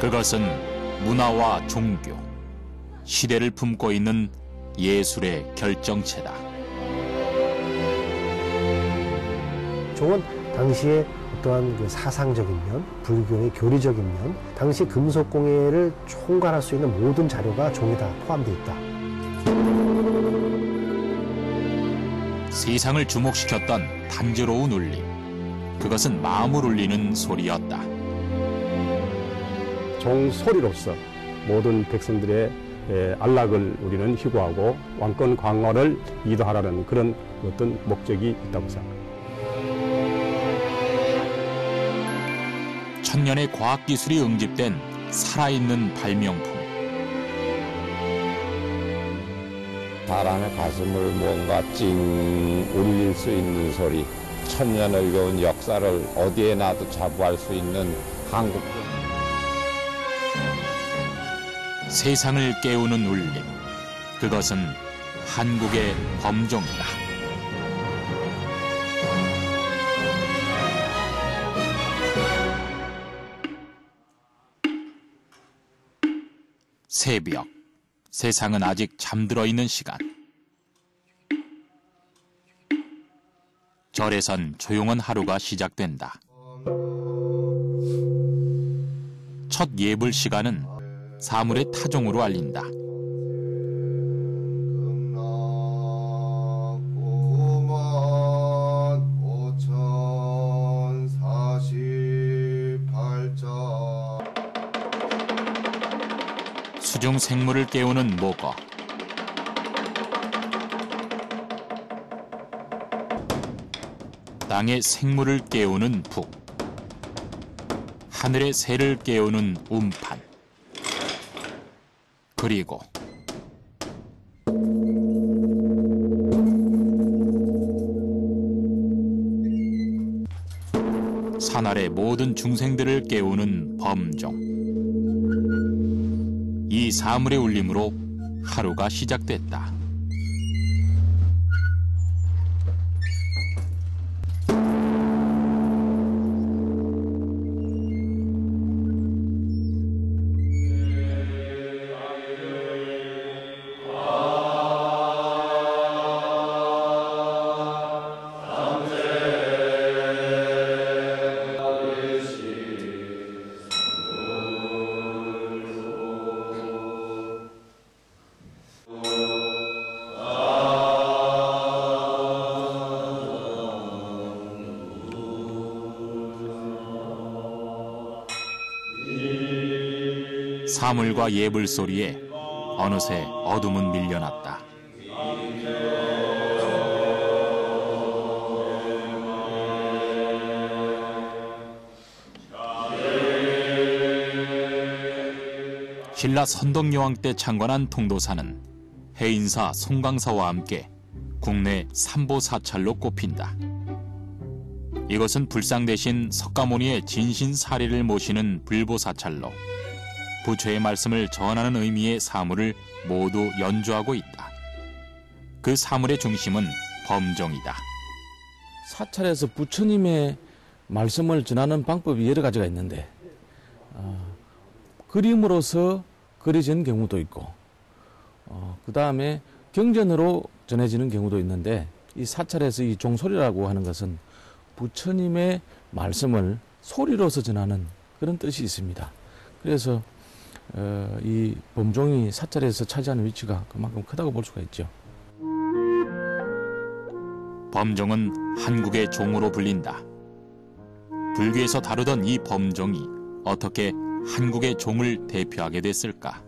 그것은 문화와 종교, 시대를 품고 있는 예술의 결정체다. 종은 당시에 어떠한 그 사상적인 면, 불교의 교리적인 면, 당시 금속공예를 총괄할 수 있는 모든 자료가 종에 다 포함되어 있다. 세상을 주목시켰던 단조로운 울림, 그것은 마음을 울리는 소리였다. 종소리로서 모든 백성들의 안락을 우리는 희구하고 왕권 강화를 이도하라는 그런 어떤 목적이 있다고 생각합니다. 천년의 과학기술이 응집된 살아있는 발명품. 사람의 가슴을 뭔가 찡 울릴 수 있는 소리, 천년을 겨운 역사를 어디에 나도 자부할 수 있는 한국. 세상을 깨우는 울림, 그것은 한국의 범종이다. 새벽, 세상은 아직 잠들어 있는 시간. 절에선 조용한 하루가 시작된다. 첫 예불 시간은 사물의 타종으로 알린다. 수중 생물을 깨우는 목어. 땅의 생물을 깨우는 북. 하늘의 새를 깨우는 음판. 그리고 산 아래 모든 중생들을 깨우는 범종. 이 사물의 울림으로 하루가 시작됐다. 사물과 예불 소리에 어느새 어둠은 밀려났다. 신라 선덕여왕 때 창건한 통도사는 해인사 송강사와 함께 국내 삼보사찰로 꼽힌다. 이것은 불상 대신 석가모니의 진신사리를 모시는 불보사찰로 부처의 말씀을 전하는 의미의 사물을 모두 연주하고 있다. 그 사물의 중심은 범종이다. 사찰에서 부처님의 말씀을 전하는 방법이 여러 가지가 있는데 그림으로서 그려지는 경우도 있고 그 다음에 경전으로 전해지는 경우도 있는데 이 사찰에서 이 종소리라고 하는 것은 부처님의 말씀을 소리로서 전하는 그런 뜻이 있습니다. 그래서 이 범종이 사찰에서 차지하는 위치가 그만큼 크다고 볼 수가 있죠. 범종은 한국의 종으로 불린다. 불교에서 다루던 이 범종이 어떻게 한국의 종을 대표하게 됐을까?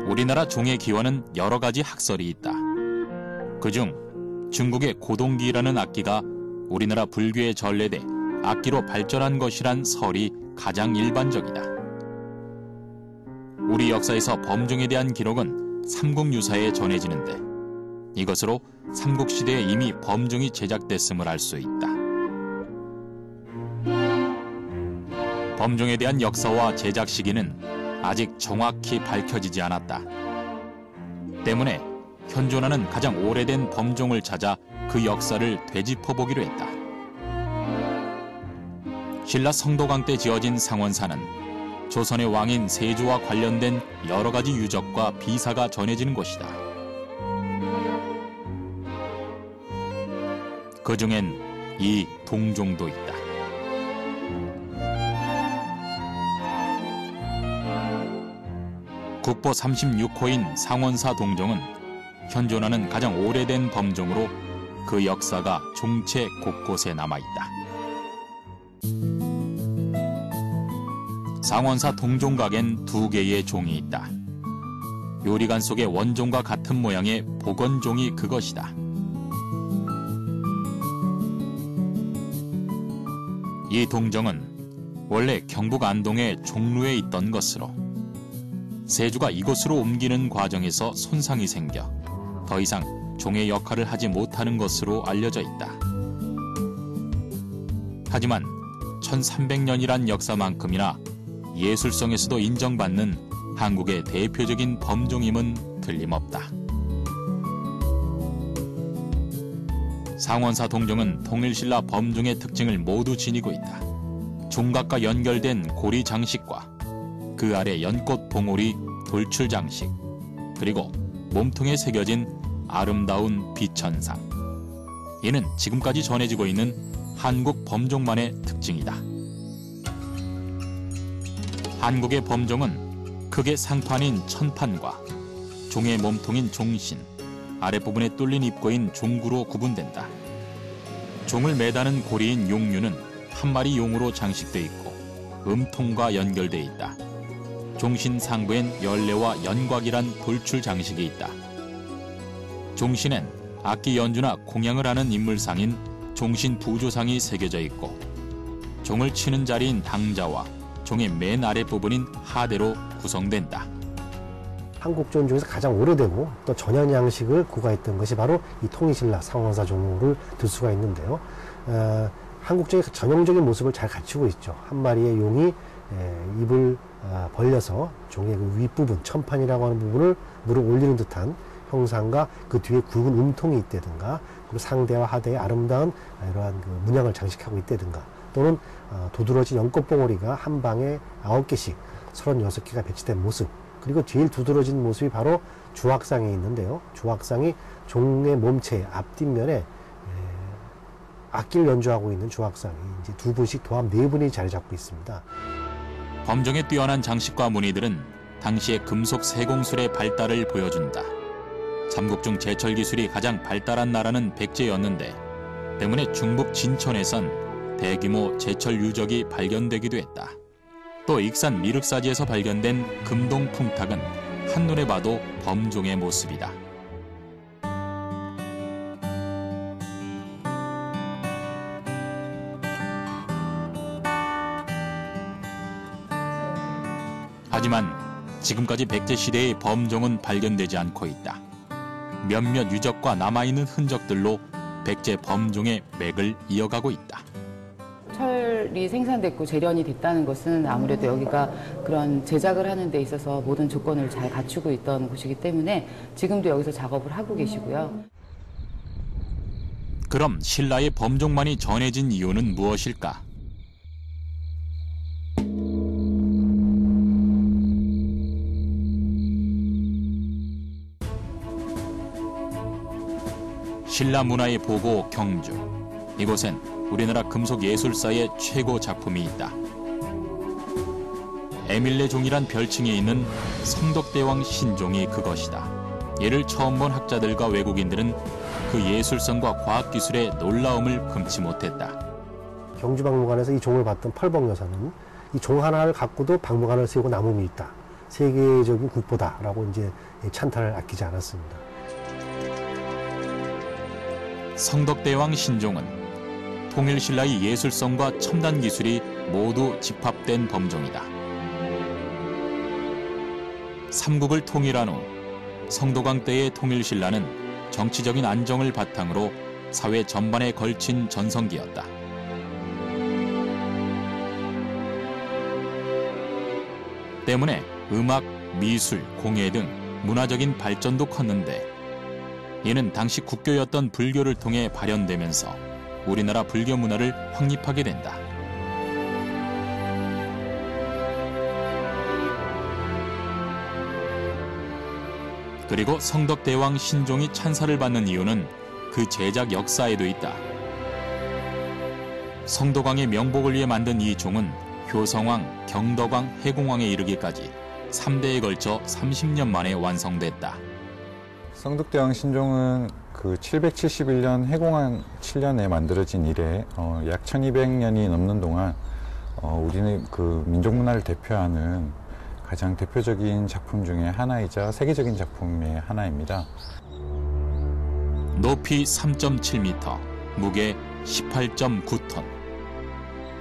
우리나라 종의 기원은 여러 가지 학설이 있다. 그중 중국의 고동기라는 악기가 우리나라 불교에 전래돼 악기로 발전한 것이란 설이 가장 일반적이다. 우리 역사에서 범종에 대한 기록은 삼국유사에 전해지는데 이것으로 삼국시대에 이미 범종이 제작됐음을 알 수 있다. 범종에 대한 역사와 제작 시기는 아직 정확히 밝혀지지 않았다. 때문에 현존하는 가장 오래된 범종을 찾아 그 역사를 되짚어보기로 했다. 신라 성도강 때 지어진 상원사는 조선의 왕인 세조와 관련된 여러 가지 유적과 비사가 전해지는 곳이다. 그 중엔 이 동종도 있다. 국보 36호인 상원사 동종은 현존하는 가장 오래된 범종으로 그 역사가 종체 곳곳에 남아있다. 상원사 동종각엔 2개의 종이 있다. 요리관 속의 원종과 같은 모양의 복원종이 그것이다. 이 동정은 원래 경북 안동의 종루에 있던 것으로 세조가 이곳으로 옮기는 과정에서 손상이 생겨 더 이상 종의 역할을 하지 못하는 것으로 알려져 있다. 하지만 1300년이란 역사만큼이나 예술성에서도 인정받는 한국의 대표적인 범종임은 틀림없다. 상원사 동종은 통일신라 범종의 특징을 모두 지니고 있다. 종각과 연결된 고리 장식과 그 아래 연꽃 봉오리 돌출 장식, 그리고 몸통에 새겨진 아름다운 비천상. 이는 지금까지 전해지고 있는 한국 범종만의 특징이다. 한국의 범종은 크게 상판인 천판과 종의 몸통인 종신, 아랫부분에 뚫린 입구인 종구로 구분된다. 종을 매다는 고리인 용류는 한 마리 용으로 장식돼 있고 음통과 연결돼 있다. 종신 상부엔 열례와 연곽이란 돌출 장식이 있다. 종신엔 악기 연주나 공양을 하는 인물상인 종신 부조상이 새겨져 있고 종을 치는 자리인 당자와 종의 맨 아랫부분인 하대로 구성된다. 한국종 중에서 가장 오래되고 또 전현 양식을 구가했던 것이 바로 이 통일신라 상원사 종을 들 수가 있는데요. 한국종의 전형적인 모습을 잘 갖추고 있죠. 한 마리의 용이 입을 벌려서 종의 그 윗부분, 천판이라고 하는 부분을 무릎 올리는 듯한 형상과 그 뒤에 굵은 음통이 있다든가, 그리고 상대와 하대에 아름다운 이러한 그 문양을 장식하고 있다든가, 또는 두드러진 연꽃봉오리가 한 방에 9개씩 36개가 배치된 모습, 그리고 제일 두드러진 모습이 바로 주악상에 있는데요. 주악상이 종의 몸체 앞뒷면에 악기를 연주하고 있는 주악상이 이제 2분씩 도합 4분이 자리 잡고 있습니다. 범종의 뛰어난 장식과 무늬들은 당시의 금속 세공술의 발달을 보여준다. 삼국중 제철 기술이 가장 발달한 나라는 백제였는데 때문에 중북 진천에선 대규모 제철 유적이 발견되기도 했다. 또 익산 미륵사지에서 발견된 금동 풍탁은 한눈에 봐도 범종의 모습이다. 하지만 지금까지 백제시대의 범종은 발견되지 않고 있다. 몇몇 유적과 남아있는 흔적들로 백제 범종의 맥을 이어가고 있다. 철이 생산됐고 재련이 됐다는 것은 아무래도 여기가 그런 제작을 하는 데 있어서 모든 조건을 잘 갖추고 있던 곳이기 때문에 지금도 여기서 작업을 하고 계시고요. 그럼 신라의 범종만이 전해진 이유는 무엇일까? 신라 문화의 보고 경주. 이곳엔 우리나라 금속 예술사의 최고 작품이 있다. 에밀레 종이란 별칭이 있는 성덕대왕 신종이 그것이다. 이를 처음 본 학자들과 외국인들은 그 예술성과 과학기술의 놀라움을 금치 못했다. 경주박물관에서 이 종을 봤던 펄벅 여사는 이 종 하나를 갖고도 박물관을 세우고 남음이 있다. 세계적인 국보다라고 이제 찬탄을 아끼지 않았습니다. 성덕대왕 신종은 통일신라의 예술성과 첨단 기술이 모두 집합된 범종이다. 삼국을 통일한 후 성도강 때의 통일신라는 정치적인 안정을 바탕으로 사회 전반에 걸친 전성기였다. 때문에 음악, 미술, 공예 등 문화적인 발전도 컸는데 이는 당시 국교였던 불교를 통해 발현되면서 우리나라 불교 문화를 확립하게 된다. 그리고 성덕대왕 신종이 찬사를 받는 이유는 그 제작 역사에도 있다. 성덕왕의 명복을 위해 만든 이 종은 효성왕, 경덕왕, 해공왕에 이르기까지 3대에 걸쳐 30년 만에 완성됐다. 성덕대왕 신종은 그 771년 해공왕 7년에 만들어진 이래 약 1200년이 넘는 동안 우리는 그 민족문화를 대표하는 가장 대표적인 작품 중에 하나이자 세계적인 작품의 하나입니다. 높이 3.7m, 무게 18.9톤.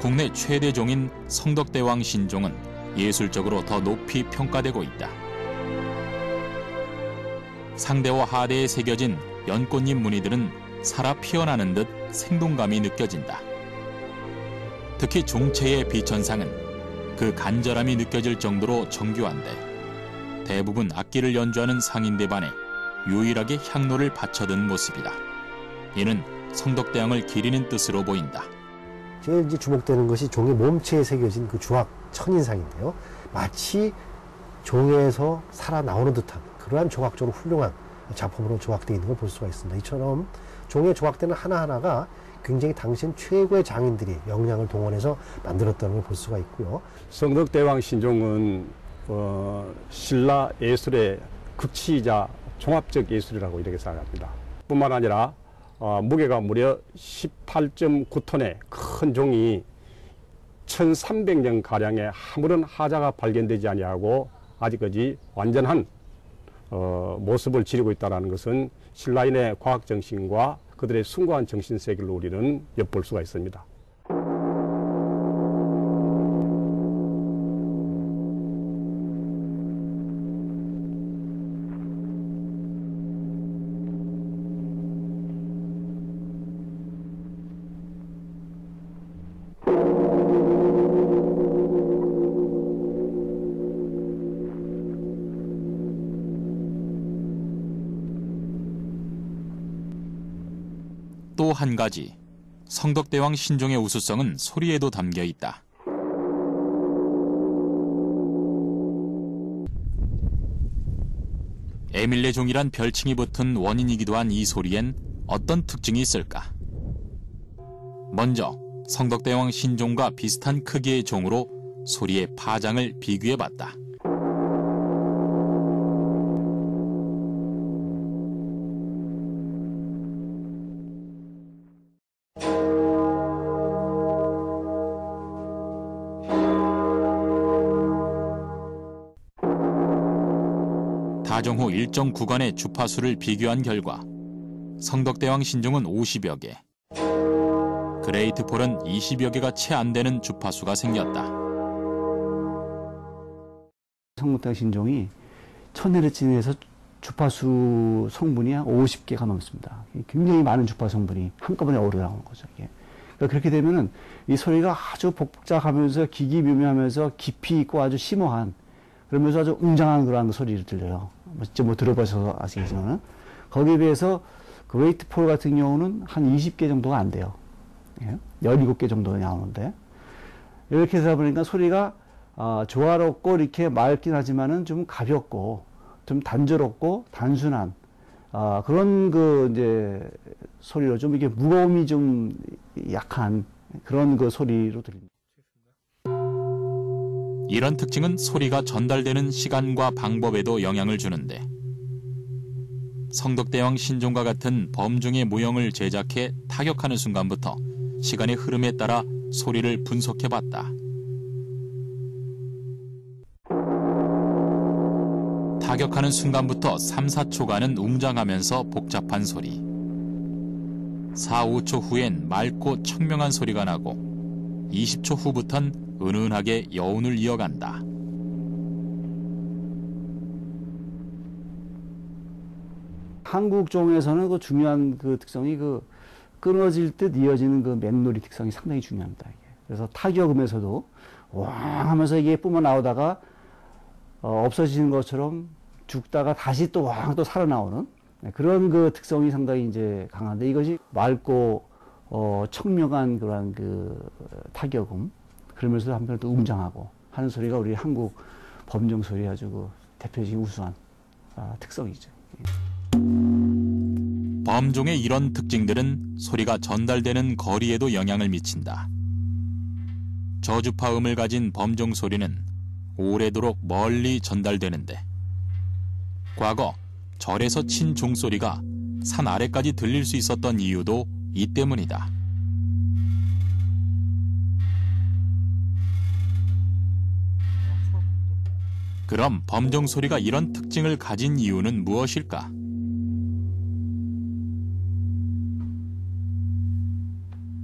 국내 최대 종인 성덕대왕 신종은 예술적으로 더 높이 평가되고 있다. 상대와 하대에 새겨진 연꽃잎 무늬들은 살아 피어나는 듯 생동감이 느껴진다. 특히 종체의 비천상은 그 간절함이 느껴질 정도로 정교한데 대부분 악기를 연주하는 상인대 반에 유일하게 향로를 받쳐든 모습이다. 이는 성덕대왕을 기리는 뜻으로 보인다. 제일 이제 주목되는 것이 종의 몸체에 새겨진 그 주악 천인상인데요. 마치 종에서 살아나오는 듯한 그러한 조각적으로 훌륭한 작품으로 조각되어 있는 걸 볼 수가 있습니다. 이처럼 종에 조각되는 하나하나가 굉장히 당신 최고의 장인들이 역량을 동원해서 만들었다는 걸 볼 수가 있고요. 성덕대왕 신종은 신라 예술의 극치이자 종합적 예술이라고 이렇게 생각합니다. 뿐만 아니라 무게가 무려 18.9톤의 큰 종이 1300년 가량의 아무런 하자가 발견되지 아니하고 아직까지 완전한 모습을 지니고 있다는 것은 신라인의 과학정신과 그들의 숭고한 정신세계를 우리는 엿볼 수가 있습니다. 또 한 가지, 성덕대왕 신종의 우수성은 소리에도 담겨 있다. 에밀레종이란 별칭이 붙은 원인이기도 한 이 소리엔 어떤 특징이 있을까? 먼저 성덕대왕 신종과 비슷한 크기의 종으로 소리의 파장을 비교해봤다. 다종 후 일정 구간의 주파수를 비교한 결과 성덕대왕 신종은 50여 개, 그레이트 폴은 20여 개가 채 안 되는 주파수가 생겼다. 성덕대왕 신종이 1000Hz 내에서 주파수 성분이 한 50개가 넘습니다. 굉장히 많은 주파수 성분이 한꺼번에 어우러나오는 거죠. 이게. 그러니까 그렇게 되면은 이 소리가 아주 복잡하면서 기기묘묘하면서 깊이 있고 아주 심오한, 그러면서 아주 웅장한 그런 소리를 들려요. 직접 들어보셔서 아시겠지만은. 거기에 비해서 그레이트 폴 같은 경우는 한 20개 정도가 안 돼요. 예? 17개 정도 나오는데. 이렇게 해서 보니까 소리가 조화롭고 이렇게 맑긴 하지만은 좀 가볍고 좀 단조롭고 단순한 그런 이제 소리로 좀 이게 무거움이 좀 약한 그런 소리로 들립니다. 이런 특징은 소리가 전달되는 시간과 방법에도 영향을 주는데 성덕대왕 신종과 같은 범종의 모형을 제작해 타격하는 순간부터 시간의 흐름에 따라 소리를 분석해봤다. 타격하는 순간부터 3, 4초간은 웅장하면서 복잡한 소리, 4, 5초 후엔 맑고 청명한 소리가 나고 20초 후부턴 은은하게 여운을 이어간다. 한국종에서는 중요한 특성이 끊어질 듯 이어지는 맷놀이 특성이 상당히 중요합니다. 이게. 그래서 타격음에서도 왕 하면서 이게 뿜어 나오다가 없어지는 것처럼 죽다가 다시 또 왕 또 살아나오는 그런 특성이 상당히 이제 강한데, 이것이 맑고 청명한 그런 타격음, 그러면서 한편 또 웅장하고 하는 소리가 우리 한국 범종 소리 아주 대표적인 우수한 특성이죠. 범종의 이런 특징들은 소리가 전달되는 거리에도 영향을 미친다. 저주파음을 가진 범종 소리는 오래도록 멀리 전달되는데 과거 절에서 친 종소리가 산 아래까지 들릴 수 있었던 이유도 이 때문이다. 그럼 범종 소리가 이런 특징을 가진 이유는 무엇일까?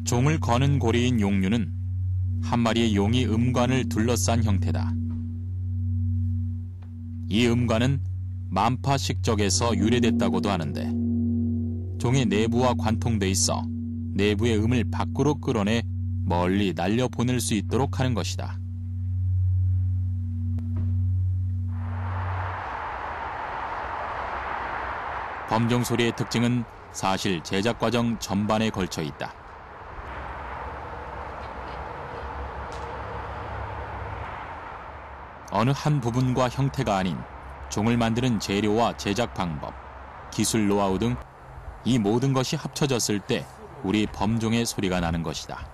종을 거는 고리인 용류는 한 마리의 용이 음관을 둘러싼 형태다. 이 음관은 만파식적에서 유래됐다고도 하는데 종의 내부와 관통돼 있어 내부의 음을 밖으로 끌어내 멀리 날려보낼 수 있도록 하는 것이다. 범종 소리의 특징은 사실 제작 과정 전반에 걸쳐 있다. 어느 한 부분과 형태가 아닌 종을 만드는 재료와 제작 방법, 기술 노하우 등 이 모든 것이 합쳐졌을 때 우리 범종의 소리가 나는 것이다.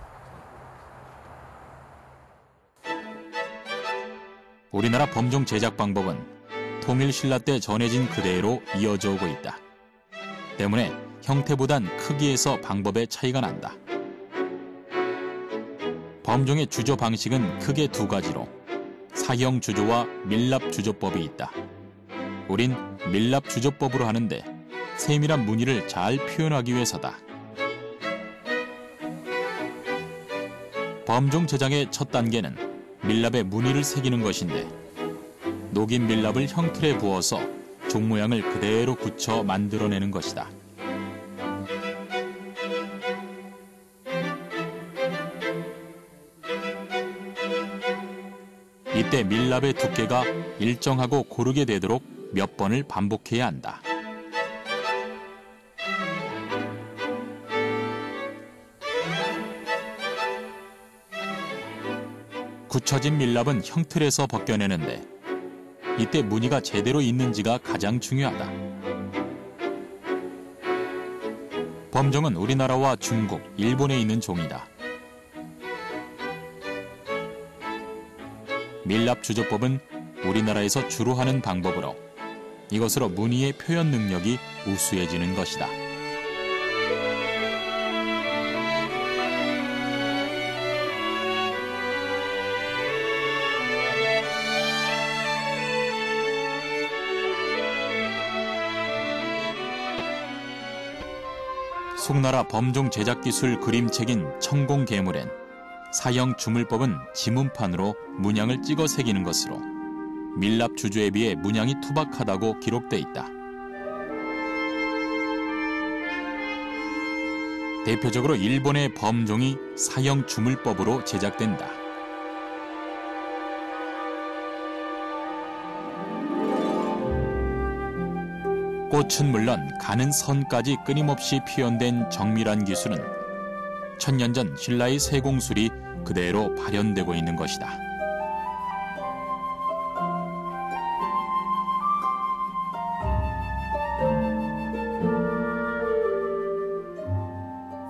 우리나라 범종 제작 방법은 통일신라 때 전해진 그대로 이어져 오고 있다. 때문에 형태보단 크기에서 방법의 차이가 난다. 범종의 주조 방식은 크게 두 가지로 사형 주조와 밀랍 주조법이 있다. 우린 밀랍 주조법으로 하는데 세밀한 무늬를 잘 표현하기 위해서다. 범종 제작의 첫 단계는 밀랍에 무늬를 새기는 것인데 녹인 밀랍을 형틀에 부어서 종 모양을 그대로 굳혀 만들어내는 것이다. 이때 밀랍의 두께가 일정하고 고르게 되도록 몇 번을 반복해야 한다. 굳혀진 밀랍은 형틀에서 벗겨내는데 이때 무늬가 제대로 있는지가 가장 중요하다. 범종은 우리나라와 중국, 일본에 있는 종이다. 밀랍 주조법은 우리나라에서 주로 하는 방법으로 이것으로 무늬의 표현 능력이 우수해지는 것이다. 송나라 범종 제작기술 그림책인 청공계물엔 사형 주물법은 지문판으로 문양을 찍어 새기는 것으로 밀랍 주조에 비해 문양이 투박하다고 기록돼 있다. 대표적으로 일본의 범종이 사형 주물법으로 제작된다. 꽃은 물론 가는 선까지 끊임없이 표현된 정밀한 기술은 천년 전 신라의 세공술이 그대로 발현되고 있는 것이다.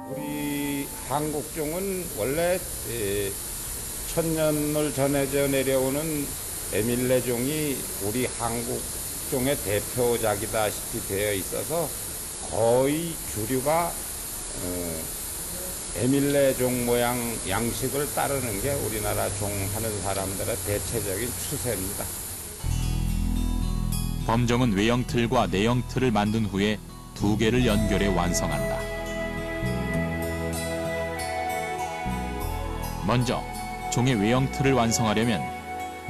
우리 한국종은 원래 천년을 전해져 내려오는 에밀레종이 우리 한국종의 대표작이다시피 되어 있어서 거의 주류가 에밀레종 모양 양식을 따르는 게 우리나라 종하는 사람들의 대체적인 추세입니다. 범종은 외형틀과 내형틀을 만든 후에 두 개를 연결해 완성한다. 먼저 종의 외형틀을 완성하려면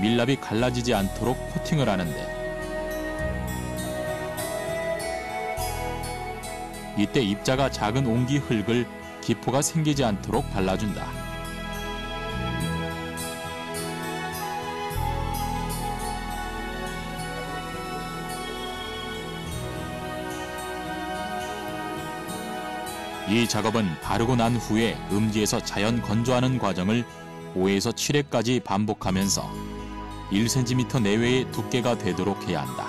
밀랍이 갈라지지 않도록 코팅을 하는데 이때 입자가 작은 옹기 흙을 기포가 생기지 않도록 발라준다. 이 작업은 바르고 난 후에 음지에서 자연 건조하는 과정을 5에서 7회까지 반복하면서 1cm 내외의 두께가 되도록 해야 한다.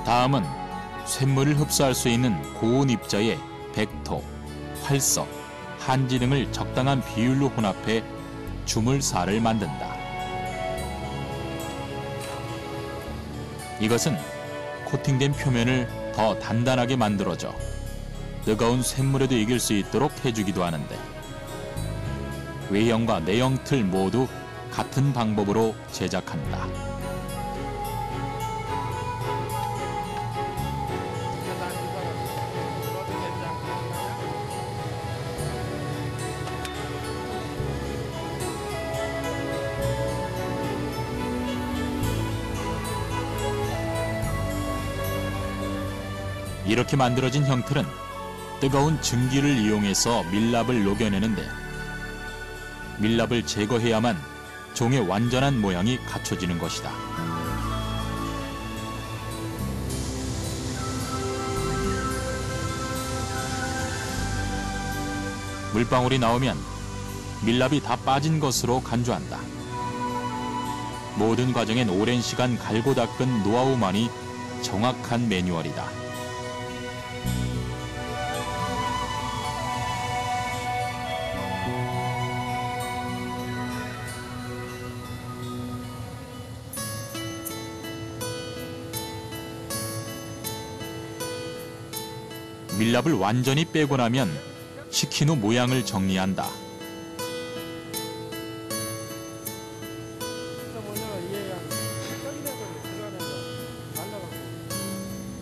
다음은 쇳물을 흡수할 수 있는 고온 입자에 백토, 활석, 한지 등을 적당한 비율로 혼합해 주물살을 만든다. 이것은 코팅된 표면을 더 단단하게 만들어줘 뜨거운 쇳물에도 이길 수 있도록 해주기도 하는데, 외형과 내형 틀 모두 같은 방법으로 제작한다. 이렇게 만들어진 형틀은 뜨거운 증기를 이용해서 밀랍을 녹여내는데, 밀랍을 제거해야만 종의 완전한 모양이 갖춰지는 것이다. 물방울이 나오면 밀랍이 다 빠진 것으로 간주한다. 모든 과정엔 오랜 시간 갈고 닦은 노하우만이 정확한 매뉴얼이다. 밀랍을 완전히 빼고 나면 식힌 후 모양을 정리한다.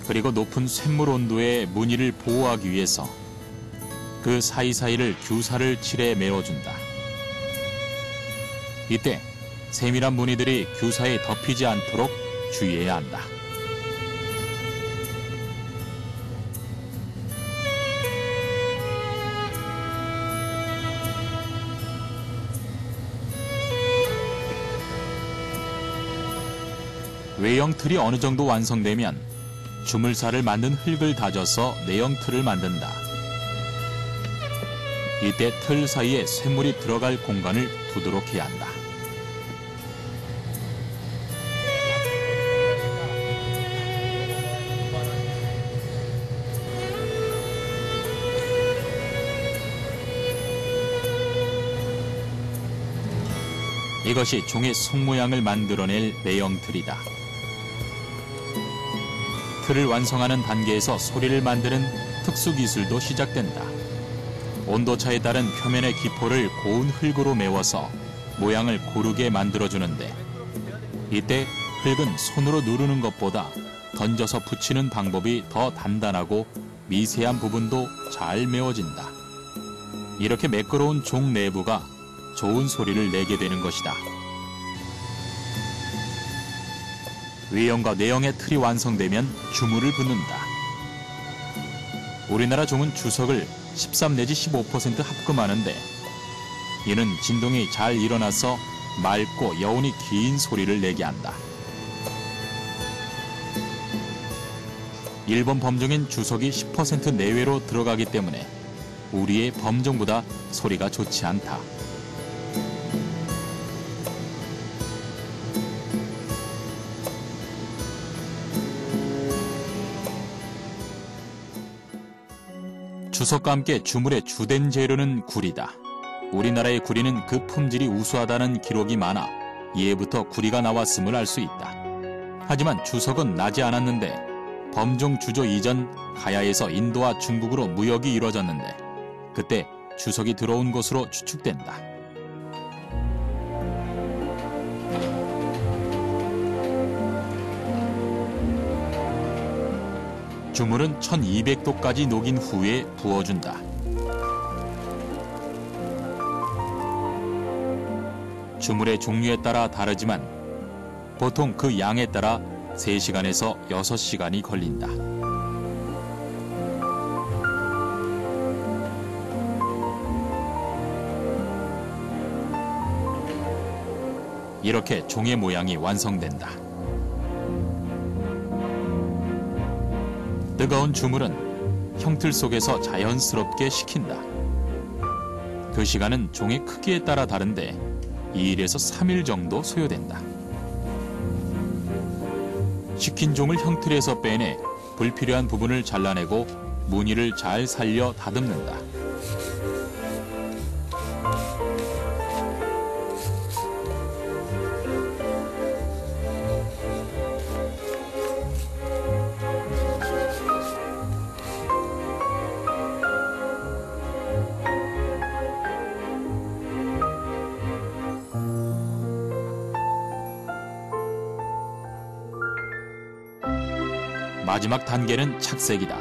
그리고 높은 쇳물 온도의 무늬를 보호하기 위해서 그 사이사이를 규사를 칠해 메워준다. 이때 세밀한 무늬들이 규사에 덮이지 않도록 주의해야 한다. 외형 틀이 어느 정도 완성되면 주물살을 만든 흙을 다져서 내형 틀을 만든다. 이때 틀 사이에 쇳물이 들어갈 공간을 두도록 해야 한다. 이것이 종의 속모양을 만들어낼 내형 틀이다. 틀을 완성하는 단계에서 소리를 만드는 특수 기술도 시작된다. 온도차에 따른 표면의 기포를 고운 흙으로 메워서 모양을 고르게 만들어주는데, 이때 흙은 손으로 누르는 것보다 던져서 붙이는 방법이 더 단단하고 미세한 부분도 잘 메워진다. 이렇게 매끄러운 종 내부가 좋은 소리를 내게 되는 것이다. 외형과 내형의 틀이 완성되면 주물을 붓는다. 우리나라 종은 주석을 13 내지 15% 합금하는데, 이는 진동이 잘 일어나서 맑고 여운이 긴 소리를 내게 한다. 일본 범종인 주석이 10% 내외로 들어가기 때문에 우리의 범종보다 소리가 좋지 않다. 주석과 함께 주물의 주된 재료는 구리다. 우리나라의 구리는 그 품질이 우수하다는 기록이 많아 예부터 구리가 나왔음을 알 수 있다. 하지만 주석은 나지 않았는데, 범종 주조 이전 가야에서 인도와 중국으로 무역이 이루어졌는데, 그때 주석이 들어온 것으로 추측된다. 주물은 1200도까지 녹인 후에 부어준다. 주물의 종류에 따라 다르지만 보통 그 양에 따라 3시간에서 6시간이 걸린다. 이렇게 종의 모양이 완성된다. 뜨거운 주물은 형틀 속에서 자연스럽게 식힌다. 그 시간은 종의 크기에 따라 다른데 2일에서 3일 정도 소요된다. 식힌 종을 형틀에서 빼내 불필요한 부분을 잘라내고 무늬를 잘 살려 다듬는다. 마지막 단계는 착색이다.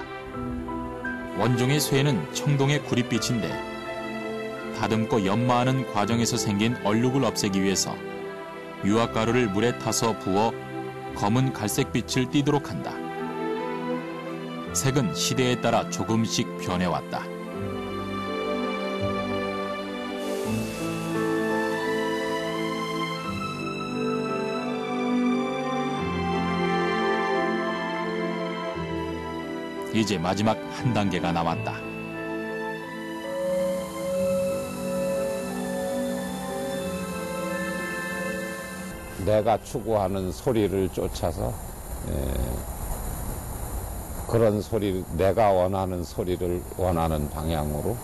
원종의 쇠는 청동의 구릿빛인데 다듬고 연마하는 과정에서 생긴 얼룩을 없애기 위해서 유화가루를 물에 타서 부어 검은 갈색빛을 띠도록 한다. 색은 시대에 따라 조금씩 변해왔다. 이제 마지막 한 단계가 남았다. 내가 추구하는 소리를 쫓아서 그런 소리, 내가 원하는 소리를 원하는 방향으로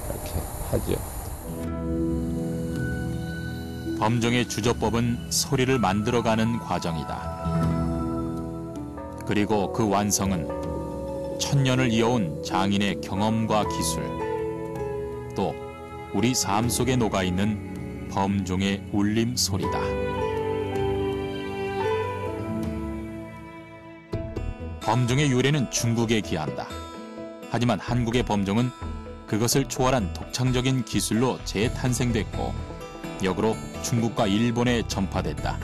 이렇게 하죠. 범종의 주조법은 소리를 만들어가는 과정이다. 그리고 그 완성은 천년을 이어온 장인의 경험과 기술, 또 우리 삶 속에 녹아있는 범종의 울림 소리다. 범종의 유래는 중국에 기한다. 하지만 한국의 범종은 그것을 초월한 독창적인 기술로 재탄생됐고 역으로 중국과 일본에 전파됐다.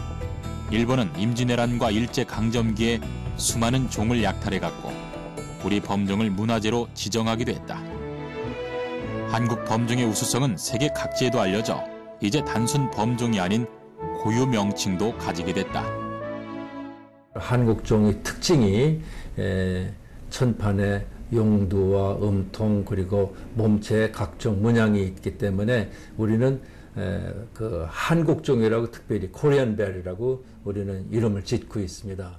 일본은 임진왜란과 일제강점기에 수많은 종을 약탈해갔고 우리 범종을 문화재로 지정하기도 했다. 한국 범종의 우수성은 세계 각지에도 알려져 이제 단순 범종이 아닌 고유 명칭도 가지게 됐다. 한국종의 특징이 천판의 용두와 음통 그리고 몸체의 각종 문양이 있기 때문에 우리는 그 한국종이라고 특별히 코리안 벨이라고 우리는 이름을 짓고 있습니다.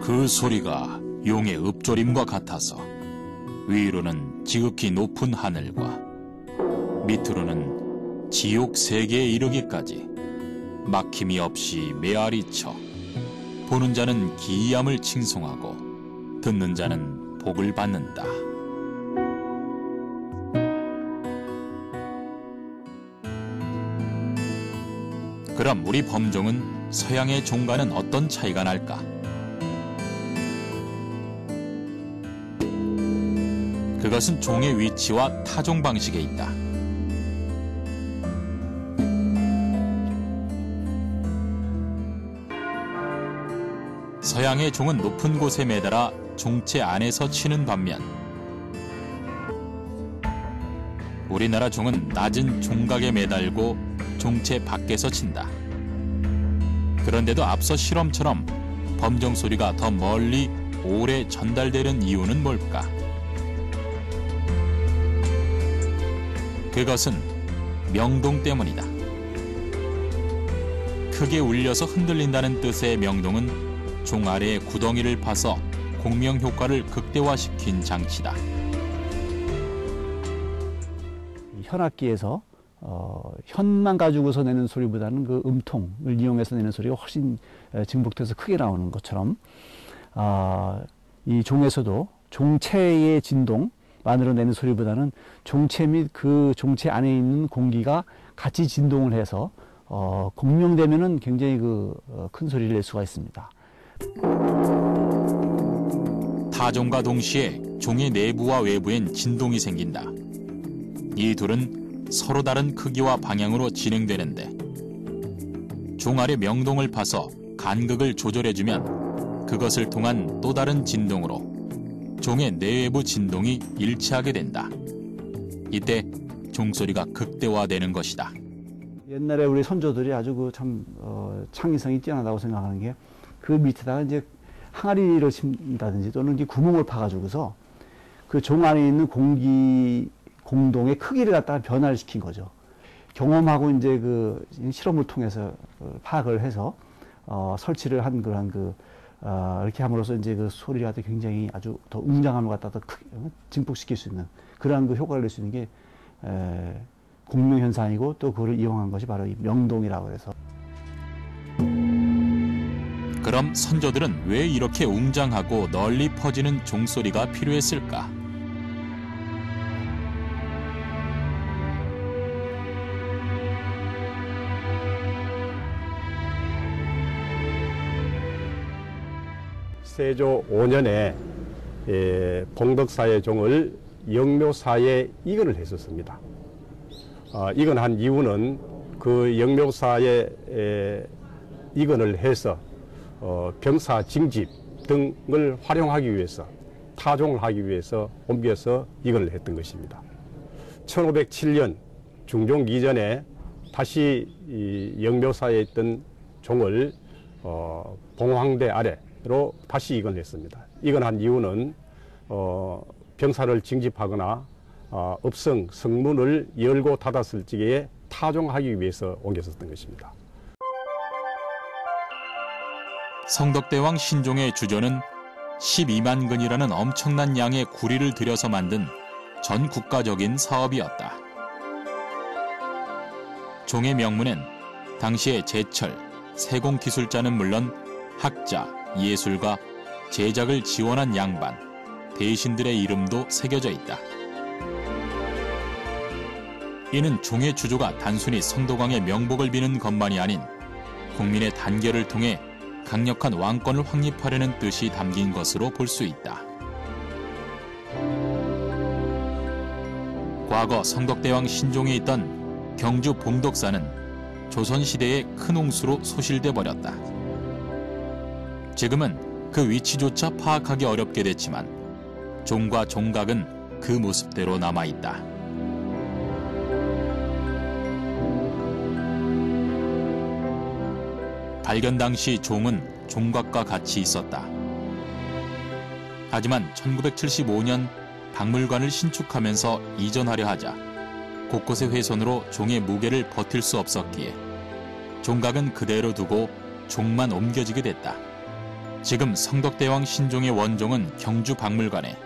그 소리가 용의 읍조림과 같아서 위로는 지극히 높은 하늘과 밑으로는 지옥 세계에 이르기까지 막힘이 없이 메아리쳐 보는 자는 기이함을 칭송하고 듣는 자는 복을 받는다. 그럼 우리 범종은 서양의 종과는 어떤 차이가 날까? 그것은 종의 위치와 타종 방식에 있다. 서양의 종은 높은 곳에 매달아 종체 안에서 치는 반면 우리나라 종은 낮은 종각에 매달고 종체 밖에서 친다. 그런데도 앞서 실험처럼 범종 소리가 더 멀리 오래 전달되는 이유는 뭘까? 그것은 명동 때문이다. 크게 울려서 흔들린다는 뜻의 명동은 종 아래의 구덩이를 파서 공명 효과를 극대화시킨 장치다. 현악기에서 현만 가지고서 내는 소리보다는 그 음통을 이용해서 내는 소리가 훨씬 증폭돼서 크게 나오는 것처럼 이 종에서도 종체의 진동만으로 내는 소리보다는 종체 및 그 종체 안에 있는 공기가 같이 진동을 해서 공명되면은 굉장히 큰 소리를 낼 수가 있습니다. 타종과 동시에 종의 내부와 외부엔 진동이 생긴다. 이 둘은 서로 다른 크기와 방향으로 진행되는데 종 아래 명동을 파서 간극을 조절해주면 그것을 통한 또 다른 진동으로 종의 내외부 진동이 일치하게 된다. 이때 종소리가 극대화되는 것이다. 옛날에 우리 선조들이 아주 창의성이 뛰어나다고 생각하는 게 그 밑에다가 이제 항아리를 심다든지 또는 이제 구멍을 파가지고서 그 종 안에 있는 공동의 크기를 갖다가 변화를 시킨 거죠. 경험하고 이제 그 실험을 통해서 파악을 해서 설치를 한 그런 이렇게 함으로써 이제 그 소리가 굉장히 아주 더 웅장함을 갖다 더 크게 증폭시킬 수 있는 그러한 그 효과를 낼 수 있는 게 공명 현상이고 또 그거를 이용한 것이 바로 이 명동이라고 해서. 그럼 선조들은 왜 이렇게 웅장하고 널리 퍼지는 종소리가 필요했을까? 세조 5년에 봉덕사의 종을 영묘사에 이건을 했었습니다. 이건한 이유는 그 영묘사에 이건을 해서 병사 징집 등을 활용하기 위해서 타종을 하기 위해서 옮겨서 이건을 했던 것입니다. 1507년 중종 이전에 다시 이 영묘사에 있던 종을 봉황대 아래로 다시 이건을 했습니다. 이건한 이유는 병사를 징집하거나 업성, 성문을 열고 닫았을 적에 타종하기 위해서 옮겼었던 것입니다. 성덕대왕 신종의 주조는 12만 근이라는 엄청난 양의 구리를 들여서 만든 전 국가적인 사업이었다. 종의 명문엔 당시의 제철, 세공기술자는 물론 학자, 예술가, 제작을 지원한 양반, 대신들의 이름도 새겨져 있다. 이는 종의 주조가 단순히 선덕왕의 명복을 비는 것만이 아닌 국민의 단결을 통해 강력한 왕권을 확립하려는 뜻이 담긴 것으로 볼 수 있다. 과거 성덕대왕 신종에 있던 경주 봉덕사는 조선시대의 큰 홍수로 소실돼 버렸다. 지금은 그 위치조차 파악하기 어렵게 됐지만 종과 종각은 그 모습대로 남아있다. 발견 당시 종은 종각과 같이 있었다. 하지만 1975년 박물관을 신축하면서 이전하려 하자 곳곳의 훼손으로 종의 무게를 버틸 수 없었기에 종각은 그대로 두고 종만 옮겨지게 됐다. 지금 성덕대왕 신종의 원종은 경주박물관에,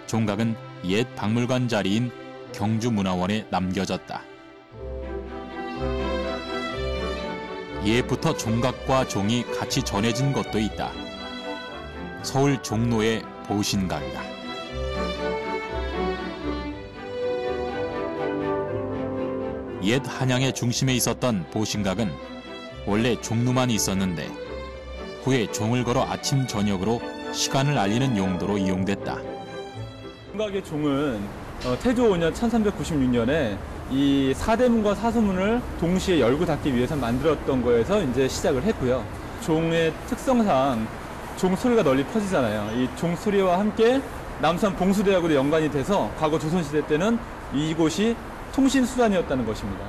종각은 옛 박물관 자리인 경주문화원에 남겨졌다. 옛부터 종각과 종이 같이 전해진 것도 있다. 서울 종로의 보신각이다. 옛 한양의 중심에 있었던 보신각은 원래 종로만 있었는데 후에 종을 걸어 아침 저녁으로 시간을 알리는 용도로 이용됐다. 종각의 종은 태조 5년 1396년에 이 사대문과 사소문을 동시에 열고 닫기 위해서 만들었던 거에서 이제 시작을 했고요. 종의 특성상 종 소리가 널리 퍼지잖아요. 이 종 소리와 함께 남산 봉수대하고도 연관이 돼서 과거 조선시대 때는 이곳이 통신수단이었다는 것입니다.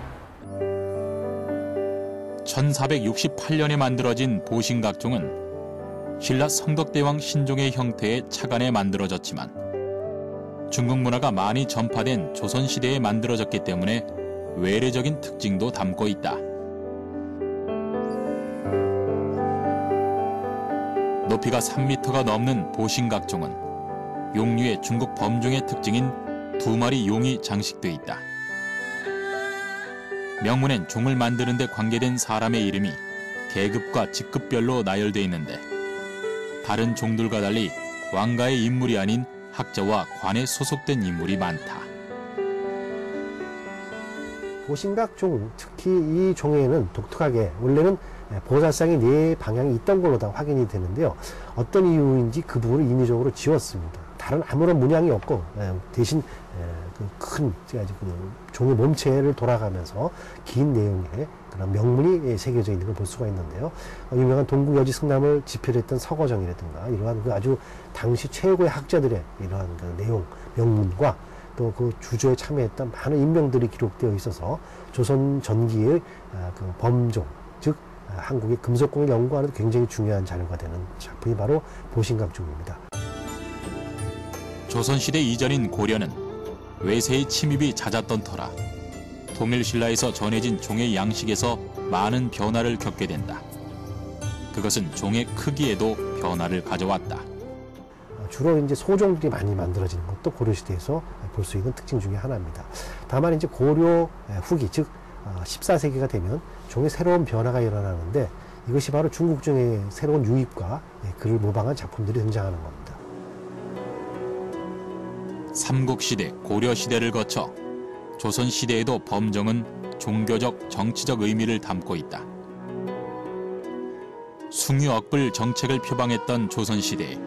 1468년에 만들어진 보신각종은 신라 성덕대왕 신종의 형태의 차관에 만들어졌지만 중국 문화가 많이 전파된 조선시대에 만들어졌기 때문에 외래적인 특징도 담고 있다. 높이가 3m가 넘는 보신각종은 용류의 중국 범종의 특징인 2마리 용이 장식돼 있다. 명문엔 종을 만드는 데 관계된 사람의 이름이 계급과 직급별로 나열돼 있는데 다른 종들과 달리 왕가의 인물이 아닌 학자와 관에 소속된 인물이 많다. 보신각종, 특히 이 종에는 독특하게 원래는 보살상이 4방향이 있던 걸로 다 확인이 되는데요. 어떤 이유인지 그 부분을 인위적으로 지웠습니다. 다른 아무런 문양이 없고 대신 큰 종의 몸체를 돌아가면서 긴 내용의 그런 명문이 새겨져 있는 걸 볼 수가 있는데요. 유명한 동국여지 승남을 집필했던 서거정이라든가 이러한 그 아주 당시 최고의 학자들의 이러한 그 내용, 명문과 또 그 주조에 참여했던 많은 인명들이 기록되어 있어서 조선 전기의 그 범종, 즉 한국의 금속공을 연구하는 굉장히 중요한 자료가 되는 작품이 바로 보신각종입니다. 조선시대 이전인 고려는 외세의 침입이 잦았던 터라 통일신라에서 전해진 종의 양식에서 많은 변화를 겪게 된다. 그것은 종의 크기에도 변화를 가져왔다. 주로 이제 소종들이 많이 만들어지는 것도 고려시대에서 볼 수 있는 특징 중에 하나입니다. 다만 이제 고려 후기, 즉 14세기가 되면 종의 새로운 변화가 일어나는데 이것이 바로 중국종의 새로운 유입과 그를 모방한 작품들이 등장하는 겁니다. 삼국시대, 고려시대를 거쳐 조선시대에도 범정은 종교적, 정치적 의미를 담고 있다. 숭유억불 정책을 표방했던 조선시대에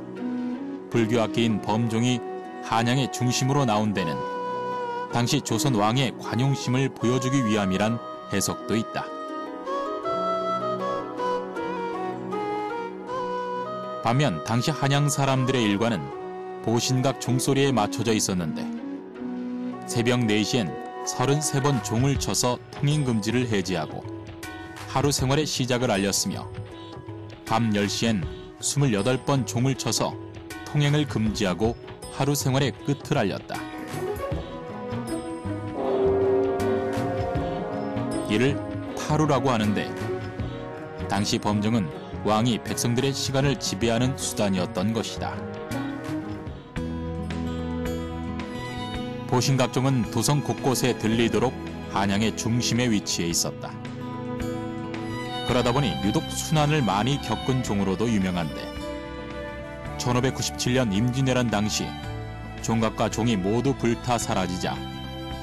불교 악기인 범종이 한양의 중심으로 나온 데는 당시 조선 왕의 관용심을 보여주기 위함이란 해석도 있다. 반면 당시 한양 사람들의 일과는 보신각 종소리에 맞춰져 있었는데 새벽 4시엔 33번 종을 쳐서 통행금지를 해제하고 하루 생활의 시작을 알렸으며 밤 10시엔 28번 종을 쳐서 통행을 금지하고 하루 생활의 끝을 알렸다. 이를 파루라고 하는데 당시 범정은 왕이 백성들의 시간을 지배하는 수단이었던 것이다. 보신각종은 도성 곳곳에 들리도록 한양의 중심에 위치해 있었다. 그러다 보니 유독 순환을 많이 겪은 종으로도 유명한데 1597년 임진왜란 당시 종각과 종이 모두 불타 사라지자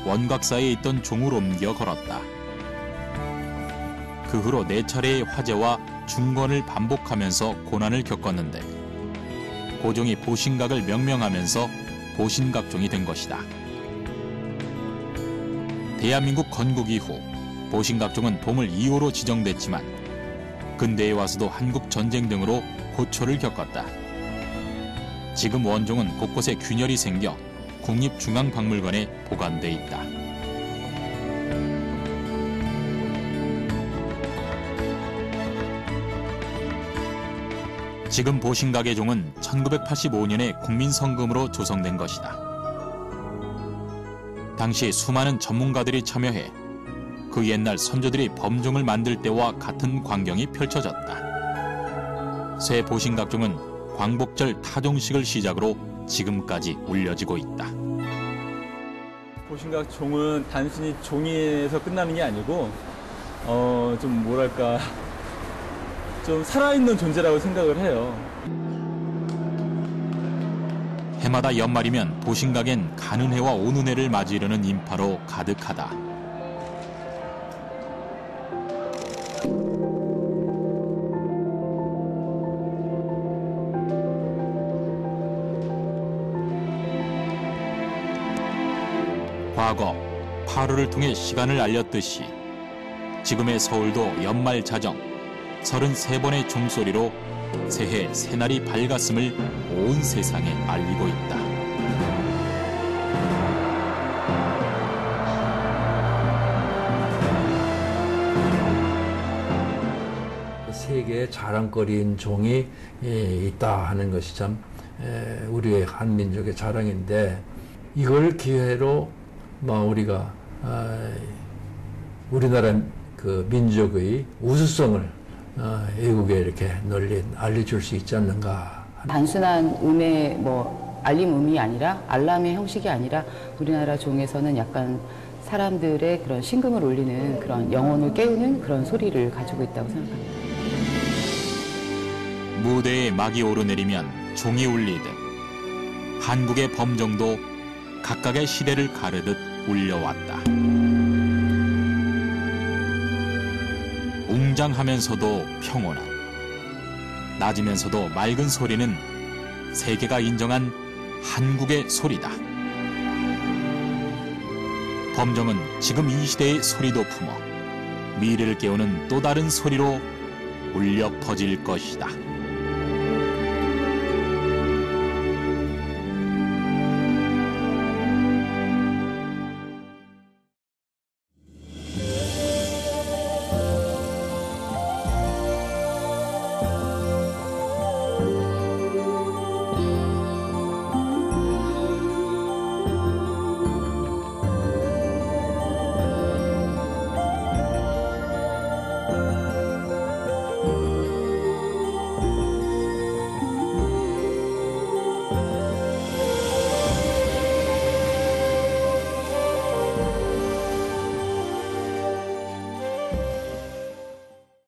원각사에 있던 종을 옮겨 걸었다. 그 후로 4차례의 화재와 중건을 반복하면서 고난을 겪었는데 고종이 보신각을 명명하면서 보신각종이 된 것이다. 대한민국 건국 이후 보신각종은 보물 2호로 지정됐지만 근대에 와서도 한국 전쟁 등으로 고초를 겪었다. 지금 원종은 곳곳에 균열이 생겨 국립중앙박물관에 보관돼 있다. 지금 보신각의 종은 1985년에 국민성금으로 조성된 것이다. 당시 수많은 전문가들이 참여해 그 옛날 선조들이 범종을 만들 때와 같은 광경이 펼쳐졌다. 새 보신각종은 광복절 타종식을 시작으로 지금까지 울려지고 있다. 보신각 종은 단순히 종이에서 끝나는 게 아니고 좀 뭐랄까 좀 살아있는 존재라고 생각을 해요. 해마다 연말이면 보신각엔 가는 해와 오는 해를 맞이려는 인파로 가득하다. 과거 파루를 통해 시간을 알렸듯이 지금의 서울도 연말 자정 33번의 종소리로 새해 새날이 밝았음을 온 세상에 알리고 있다. 세계의 자랑거리인 종이 있다 하는 것이 참 우리의 한민족의 자랑인데 이걸 기회로 우리가 우리나라 그 민족의 우수성을 외국에 이렇게 널리 알려줄 수 있지 않는가. 단순한 음의 알림음이 아니라 알람의 형식이 아니라 우리나라 종에서는 약간 사람들의 그런 심금을 울리는 그런 영혼을 깨우는 그런 소리를 가지고 있다고 생각합니다. 무대에 막이 오르내리면 종이 울리듯 한국의 범정도 각각의 시대를 가르듯 울려왔다. 웅장하면서도 평온한, 낮으면서도 맑은 소리는 세계가 인정한 한국의 소리다. 범정은 지금 이 시대의 소리도 품어 미래를 깨우는 또 다른 소리로 울려 퍼질 것이다.